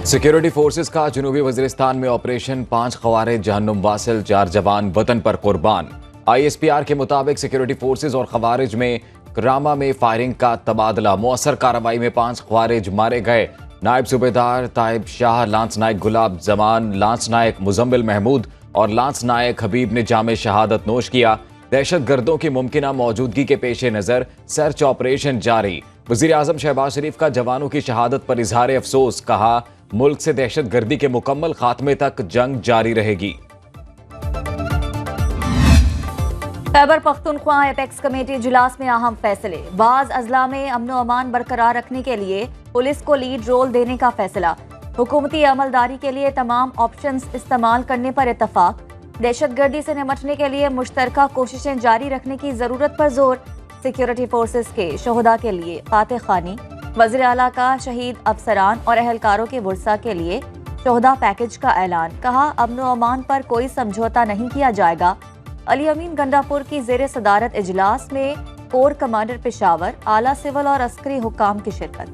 Security forces का जनूबी वजीरिस्तान में ऑपरेशन 5 ख़वारिज जहन्नुम वासिल, 4 जवान वतन पर कुर्बान। ISPR के मुताबिक सिक्योरिटी फोर्सेस और ख़वारिज में करामा में फायरिंग का तबादला। मौसर कार्रवाई में 5 ख़वारिज मारे गए। नायब सूबेदार ताइब शाह, लांस नायक गुलाब जमान, लांस नायक मुजम्मिल महमूद और लांस नायक हबीब ने जामे शहादत नोश किया। दहशत गर्दों की मुमकिना मौजूदगी के पेश नज़र सर्च ऑपरेशन जारी। वज़ीर आज़म शहबाज शरीफ का जवानों की शहादत पर इजहार अफसोस, कहा मुल्क से दहशत गर्दी के मुकम्मल खात्मे तक जंग जारी रहेगी। खैबर पख्तूनख्वा एपेक्स कमेटी इजलास में अहम फैसले। बाज़ अजला में अमन व अमान बरकरार रखने के लिए पुलिस को लीड रोल देने का फैसला। हुकूमती अमलदारी के लिए तमाम ऑप्शंस इस्तेमाल करने पर इत्तफाक। दहशतगर्दी से निपटने के लिए मुश्तरका कोशिशें जारी रखने की जरूरत पर जोर। सिक्योरिटी फोर्सेस के शोहदा के लिए फातह खानी। वज़ीर आला का शहीद अफसरान और अहलकारों के वर्सा के लिए शोहदा पैकेज का ऐलान। कहा अमन व अमान पर कोई समझौता नहीं किया जाएगा। अली अमीन गंडापुर की जेर सदारत इजलास में कोर कमांडर पेशावर, आला सिविल और अस्करी हुक्काम की शिरकत।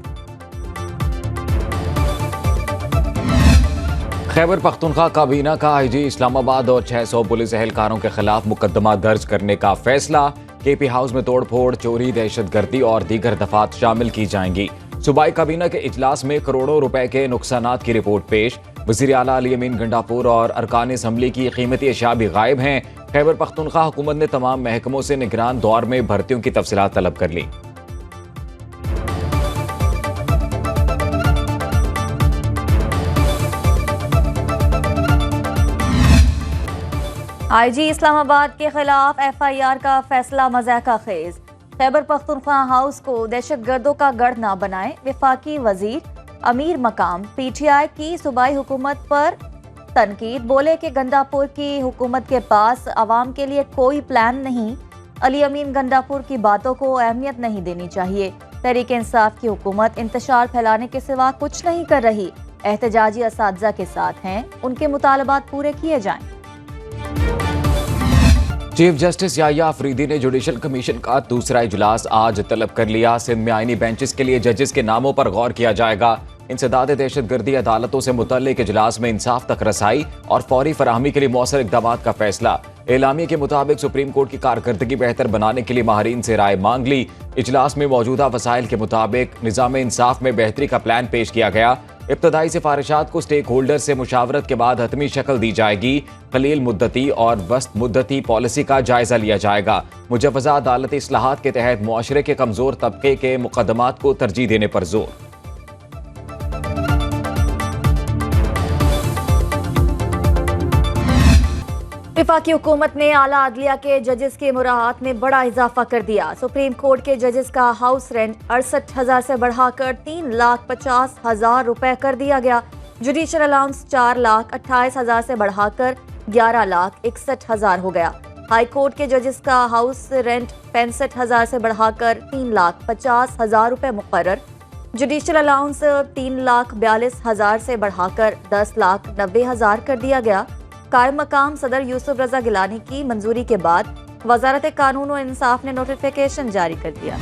खैबर पख्तूनख्वा काबीना का IG इस्लामाबाद और 600 पुलिस एहलकारों के खिलाफ मुकदमा दर्ज करने का फैसला। KP हाउस में तोड़फोड़, चोरी, दहशतगर्दी और दीगर दफात शामिल की जाएंगी। सूबाई काबीना के इजलास में करोड़ों रुपए के नुकसानात की रिपोर्ट पेश। वज़ीर आला अली अमीन गंडापुर और अरकान असम्बली की कीमती अशिया भी गायब हैं। खैबर पख्तूनख्वा हुकूमत ने तमाम महकमों से निगरान दौर में भर्तियों की तफसीलात तलब कर ली। IG इस्लामाबाद के खिलाफ FIR का फैसला मज़ाक़ा खेज। खैबर पख्तूनख्वा हाउस को दहशतगर्दों का गढ़ न बनाए। वफाकी वजीर अमीर मकाम PTI की सूबाई हुकूमत पर तनकीद। बोले कि गंडापुर की हुकूमत के पास अवाम के लिए कोई प्लान नहीं। अली अमीन गंडापुर की बातों को अहमियत नहीं देनी चाहिए। तहरीक इंसाफ की हुकूमत इंतशार फैलाने के सिवा कुछ नहीं कर रही। एहतजाजी असातिज़ा के साथ हैं, उनके मुतालबात पूरे किए जाएं। चीफ जस्टिस याहिया अफरीदी ने जुडिशल कमीशन का दूसरा इजलास आज तलब कर लिया। सिंध में आईनी बेंचेस के लिए जजेस के नामों पर गौर किया जाएगा। इंसदाद दहशतगर्दी अदालतों से मुतल्लिक इजलास में इंसाफ तक रसाई और फौरी फराहमी के लिए मौसर इक़दाम का फैसला। एलामिया के मुताबिक सुप्रीम कोर्ट की कारकर्दगी बेहतर बनाने के लिए माहिरीन से राय मांग ली। इजलास में मौजूदा वसाइल के मुताबिक निज़ाम इंसाफ में बेहतरी का प्लान पेश किया गया। इब्तदाई सिफारिशात को स्टेक होल्डर से मुशावरत के बाद हतमी शक्ल दी जाएगी। कलील मुद्दती और वस्त मुद्दती पॉलिसी का जायजा लिया जाएगा। मुजव्वज़ा अदालती इस्लाहात के तहत मुआशरे के कमजोर तबके के मुकदमात को तरजीह देने पर जोर। वफाकी हुकूमत ने आला अदलिया के जजेस के मुराहात में बड़ा इजाफा कर दिया। सुप्रीम कोर्ट के जजेस का हाउस रेंट 68,000 से बढ़ाकर 3,50,000 रुपए कर दिया गया। जुडिशल अलाउंस 4,28,000 से बढ़ाकर 11,61,000 हो गया। हाई कोर्ट के जजेस का हाउस रेंट 65,000 से बढ़ाकर 3,50,000 रुपए मुकर्रर। जुडिशल अलाउंस 3,42,000 से बढ़ाकर 10,90,000 कर दिया गया। कायम मकाम सदर यूसुफ रजा गिलानी की मंजूरी के बाद वजारत कानून और इंसाफ ने नोटिफिकेशन जारी कर दिया।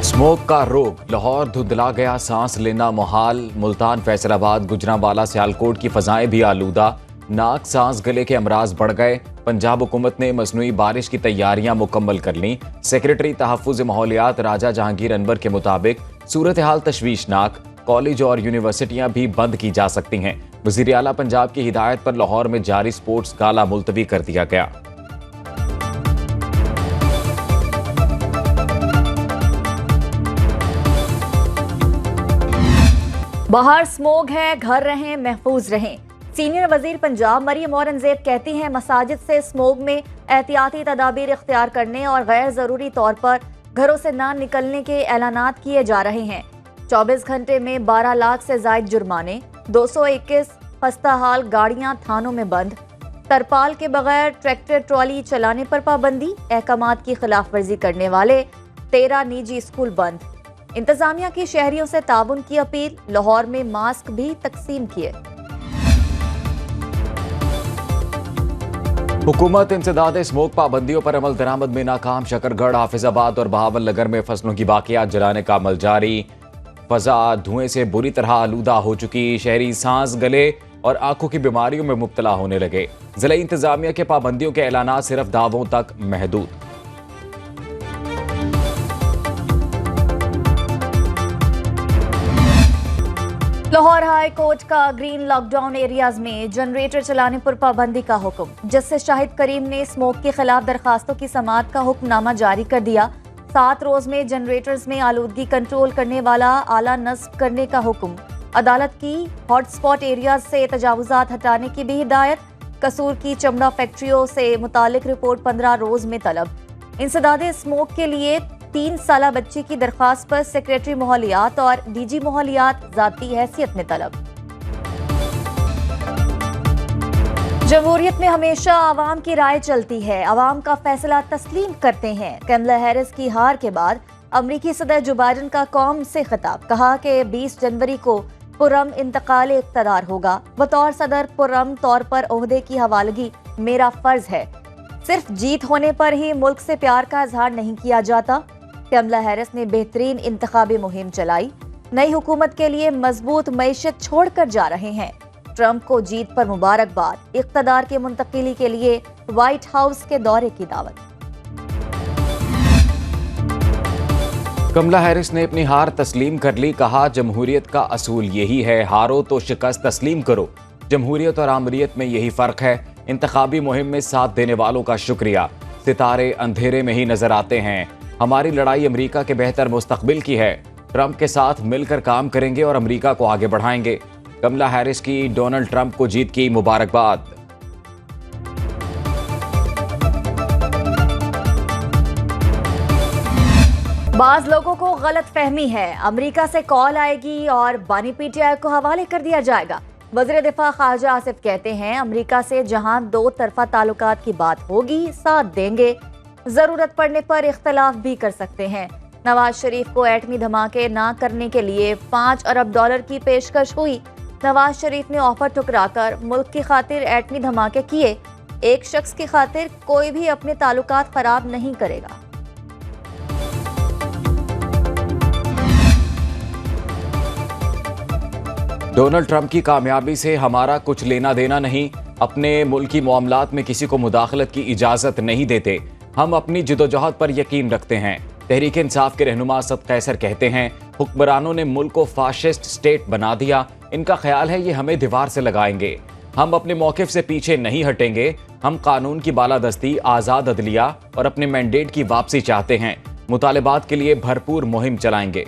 स्मोक का रोग, लाहौर धुंधला गया, सांस लेना मुहाल। मुल्तान, फैसलाबाद, गुजरांवाला, सियालकोट की फजाएं भी आलूदा। नाक, सांस, गले के अमराज बढ़ गए। पंजाब हुकूमत ने मसनूई बारिश की तैयारियां मुकम्मल कर लीं। सेक्रेटरी तहफ़्फ़ुज़ माहौलियात राजा जहांगीर अनवर के मुताबिक सूरत हाल तशवीशनाक। कॉलेज और यूनिवर्सिटियां भी बंद की जा सकती हैं। वज़ीर आला पंजाब की हिदायत पर लाहौर में जारी स्पोर्ट्स गाला मुलतवी कर दिया गया। बाहर स्मोग है, घर रहें, महफूज रहें। सीनियर वजीर पंजाब मरियम औरंगजेब कहती हैं मसाजिद से स्मोग में एहतियाती तदाबीर इख्तियार करने और गैर जरूरी तौर पर घरों से ना निकलने के ऐलानात किए जा रहे हैं। 24 घंटे में 12 लाख से जायद जुर्माने। 221 खस्ताहाल गाड़ियां थानों में बंद। तरपाल के बगैर ट्रैक्टर ट्रॉली चलाने पर पाबंदी। अहकामात की खिलाफ वर्जी करने वाले 13 निजी स्कूल बंद। इंतजामिया की शहरियों से ताउन की अपील। लाहौर में मास्क भी तकसीम किए। हुकूमत इंसदाद स्मोक पाबंदियों पर अमल दरामद में नाकाम। शकरगढ़, हाफिजाबाद और बहावलनगर में फसलों की बाकियात जलाने का अमल जारी। फजा धुएं से बुरी तरह आलूदा हो चुकी, शहरी सांस, गले और आंखों की बीमारियों में मुब्तला होने लगे। जिला इंतजामिया के पाबंदियों के ऐलानात सिर्फ दावों तक महदूद। लाहौर हाई कोर्ट का ग्रीन लॉकडाउन एरियाज में जनरेटर चलाने पर पाबंदी का हुक्म। जस्टिस शाहिद करीम ने स्मोक के खिलाफ दरखास्तों की समाअत का हुक्मनामा जारी कर दिया। 7 रोज में जनरेटर्स में आलूदगी कंट्रोल करने वाला आला नस्ब करने का हुक्म। अदालत की हॉटस्पॉट एरियाज से तजावुजात हटाने की भी हिदायत। कसूर की चमड़ा फैक्ट्रियों से मुतालिक रिपोर्ट 15 रोज में तलब। इंसदादे स्मोक के लिए 3 साला बच्ची की दरखास्त पर सेक्रेटरी माहौलियात और डीजी माहौलियात जाती हैसियत में तलब। जमहूरियत में हमेशा आवाम की राय चलती है, आवाम का फैसला तस्लीम करते हैं। कमला हैरिस की हार के बाद अमरीकी सदर जो बाइडन का कौम से खिताब, कहा कि 20 जनवरी को पुरम इंतकाल इख्तदार होगा। बतौर सदर पुरम तौर पर ओहदे की हवालगी मेरा फर्ज है। सिर्फ जीत होने पर ही मुल्क से प्यार का इजहार नहीं किया जाता। कमला हैरिस ने बेहतरीन इंतखाबी मुहिम चलाई। नई हुकूमत के लिए मजबूत मईशत छोड़कर जा रहे हैं। ट्रंप को जीत पर मुबारकबाद। इख्तदार की मुंतकिली के लिए व्हाइट हाउस के दौरे की दावत। कमला हैरिस ने अपनी हार तस्लीम कर ली। कहा, जमहूरियत का असूल यही है, हारो तो शिकस्त तस्लीम करो। जमहूरियत और आमरीयत में यही फर्क है। इंतखाबी मुहिम में साथ देने वालों का शुक्रिया। सितारे अंधेरे में ही नजर आते हैं। हमारी लड़ाई अमेरिका के बेहतर मुस्तकबिल की है। ट्रंप के साथ मिलकर काम करेंगे और अमेरिका को आगे बढ़ाएंगे। कमला हैरिस की डोनाल्ड ट्रंप को जीत की मुबारकबाद। बाज लोगों को गलत फहमी है, अमेरिका से कॉल आएगी और बानी पीटीआई को हवाले कर दिया जाएगा। वज़ीर दिफा ख्वाजा आसिफ कहते हैं, अमेरिका से जहां 2 तरफा ताल्लुकात की बात होगी, साथ देंगे। जरूरत पड़ने पर इख्तलाफ भी कर सकते हैं। नवाज शरीफ को एटमी धमाके ना करने के लिए $5 अरब की पेशकश हुई। नवाज शरीफ ने ऑफर ठुकराकर मुल्क की खातिर एटमी धमाके किए। एक शख्स की खातिर कोई भी अपने ताल्लुकात खराब नहीं करेगा। डोनाल्ड ट्रंप की कामयाबी से हमारा कुछ लेना देना नहीं। अपने मुल्की मामलात में किसी को मुदाखलत की इजाजत नहीं देते। हम अपनी जिदोजहद पर यकीन रखते हैं। तहरीक इंसाफ के रहनुमा सद कैसर कहते हैं, हुक्मरानों ने मुल्क को फाशिस्ट स्टेट बना दिया। इनका ख्याल है ये हमें दीवार से लगाएंगे। हम अपने मौक़िफ़ से पीछे नहीं हटेंगे। हम कानून की बालादस्ती, आज़ाद अदलिया और अपने मैंडेट की वापसी चाहते हैं। मुतालिबात के लिए भरपूर मुहिम चलाएंगे।